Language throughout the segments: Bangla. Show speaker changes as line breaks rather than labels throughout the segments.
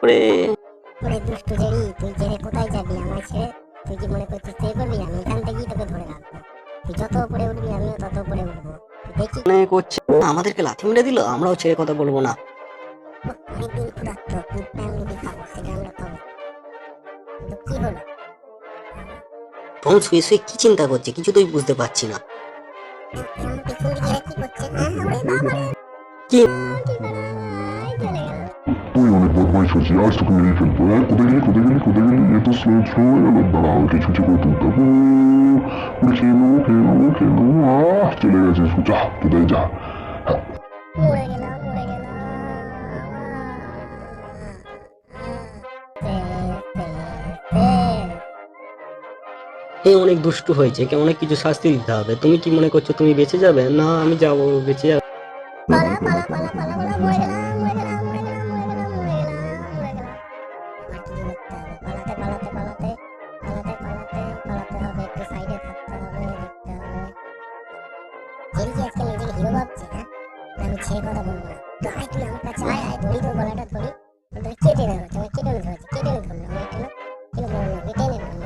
ওরে
ওরে দুষ্টু জেরি, তুই জেরে কোথায় যাবি আমায় ছেড়ে? তুই কি মনে করছিস তুই করবি? আমি এখান থেকেই তোকে ধরে রাখবো। তুই যত উপরে উঠবি আমিও তত উপরে উঠবো। তুই দেখি
মনে করছে আমাদেরকে লাথি মেরে দিল, আমরাও ছেড়ে কথা বলবো না।
অনেকদিন ক্ষুধার্ত, মুরগি খাবো, সেটা আমরা পাবো। কিন্তু কি হলো?
টম শুয়ে শুয়ে কি চিন্তা করছে কিছু তুই বুঝতে পারছি না।
আমার পিছন দিকে এরা কি করছে? ওরে বাবারে,
কি
চলে গেল।
তুই অনেক বদমাইশ হয়েছিস, আজ তোকে মেরে ফেলবো। কোথায় গেলি কোথায় গেলি কোথায় গেলি? এত স্লো স্লো হয়ে গেল, দাঁড়া আমাকে ছুঁচে করে তুলতে হবে। খেয়ে নেবো খেয়ে নেবো খেয়ে নেবো। চলে গেছে, যা কোথায় যা।
মরে গেলাম মরে গেলাম।
অনেক দুষ্টু হয়েছে, কে অনেক কিছু শাস্তি দিতে হবে। তুমি কি মনে করছো তুমি বেঁচে যাবে? না, আমি যাবো, বেঁচে যাবো।
পালা পালা পালা পালা পালা, মরে গেলাম মরে গেলাম মরে গেলাম মরে গেলাম মরে গেলাম মরে গেলাম। এবার কি করতে হবে? পালাতে পালাতে পালাতে পালাতে পালাতে পালাতে হবে, একটু সাইডে থাকতে হবে, দেখতে হবে। জেরি কি আজকে নিজেকে হিরো ভাবছে? হ্যাঁ, আমি ছেড়ে কথা বলবো না। তো আয়, তুই আমার কাছে আয়, আয় ধরি তোর গলাটা ধরি। তোকে কেটে নেবো, তোমাকে কেটে নিতে হচ্ছে, কেটে নিতে ধরলো আমি কেন কেন ধরলো না, কেটে নেবো আমি।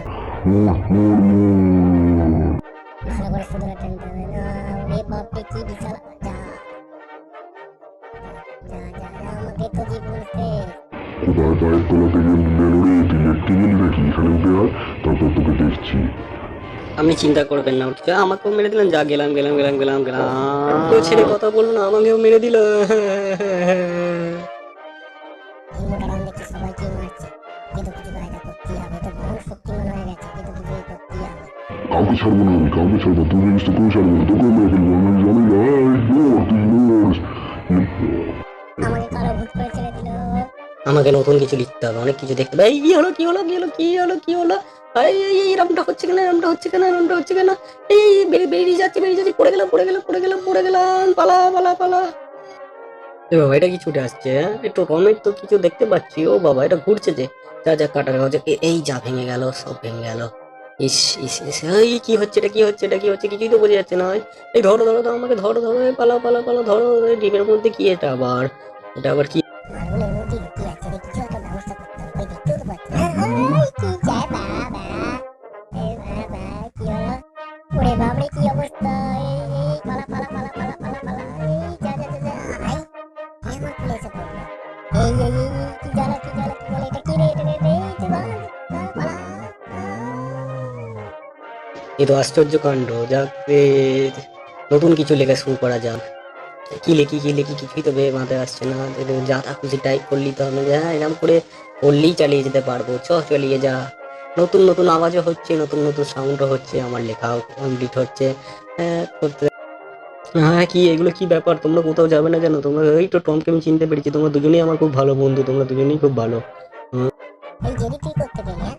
মোর মোর মোর।
ভালো করে সুতরা টেনতে হবে না। ওরে বাপরে, কি বিশাল! যা যা যা যা, আমাকে তো জীবন শেষ।
কোথায় পায়ের তলাতে গেল রে? তুই লেটকে গেলি নাকি? এখানে উঠে আয়, তারপর তোকে দেখছি।
আমি চিন্তা করবেন না, উঠছে আমাকেও মেরে দিলেন, যা গেলাম গেলাম গেলাম গেলাম গেলাম। কেউ ছেড়ে কথা বলবো না, আমাকেও মেরে দিল।
এই মোটারাম দেখছি সবাইকে মারছে, কিন্তু কিছু কায়দা করতেই হবে, তো বহু শক্তিমান হয়ে গেছে, কিন্তু কিছু করতেই হবে।
কাউকে ছাড়বো না, আমি কাউকে ছাড়বো, তুই জিনিস তো কেউ ছাড়বো না, তোকে মেরে ফেলবো আমি, জানি না। তুই মর।
আমাকে কালো ভূত করে ছেড়ে দিল।
আমাকে নতুন কিছু লিখতে হবে, অনেক কিছু দেখতে হবে। এই কি হলো কি হলো কি হলো কি হলো কি হলো? এই এই এই, এরমটা হচ্ছে কেন, এরমটা হচ্ছে কেন, এরমটা হচ্ছে কেন? এই বেরিয়ে যাচ্ছে বেরিয়ে যাচ্ছে, পড়ে গেলাম পড়ে গেলাম পড়ে গেলাম পড়ে গেলাম, পালা পালা পালা। এ বাবা, এটা কি ছুটে আসছে? হ্যাঁ, একটু টমের তো কিছু দেখতে পাচ্ছি। ও বাবা, এটা ঘুরছে যে, যা যা কাটার হচ্ছে। এই যা ভেঙে গেল, সব ভেঙে গেল। ইস ইস ইস, এই কি হচ্ছে এটা, কি হচ্ছে এটা, কি হচ্ছে কিছুই তো বোঝা যাচ্ছে না। এই ধরো ধরো ধরো আমাকে, ধরো ধরো, এই পালা পালা পালা, ধরো। এই ডিমের মধ্যে কি এটা আবার? এটা আবার কি?
মার্বেলের মধ্যে লুকিয়ে আছে রে, কিছু একটা ব্যবস্থা করতে হবে, ওই দেখতেও তো পাচ্ছি না। এই কি যায় বাবা, এই বাবা কি হলো? ওরে বাপরে, কি অবস্থা! এই পালা পালা পালা পালা পালা পালা, এই যা যা যা যা। আই, আমার পুলে এসে পড়লো। এই কি জ্বালা কি জ্বালা, কি বলে এটা, কি রে এটা রে রে, এই যে বাবা, পালা।
এ তো আশ্চর্য কাণ্ড। যাক নতুন কিছু লেখা শুরু করা যাক। কি লিখি কি লিখি কিছুই তো ভেবে মাথায় আসছে না। যা তা খুশি টাইপ করলি তো আমি, হ্যাঁ এরকম করে করলেই চালিয়ে যেতে পারবো। চালিয়ে যা। নতুন নতুন আওয়াজও হচ্ছে, নতুন নতুন সাউন্ডও হচ্ছে, আমার লেখাও কমপ্লিট হচ্ছে। হ্যাঁ করতে। হ্যাঁ, কি এগুলো কি ব্যাপার? তোমরা কোথাও যাবে না জানো? তোমরা এই তো টমকে আমি চিনতে পেরেছি, তোমরা দুজনেই আমার খুব ভালো বন্ধু, তোমরা দুজনেই খুব ভালো।
এই জেরি, তুই করতে পেলি?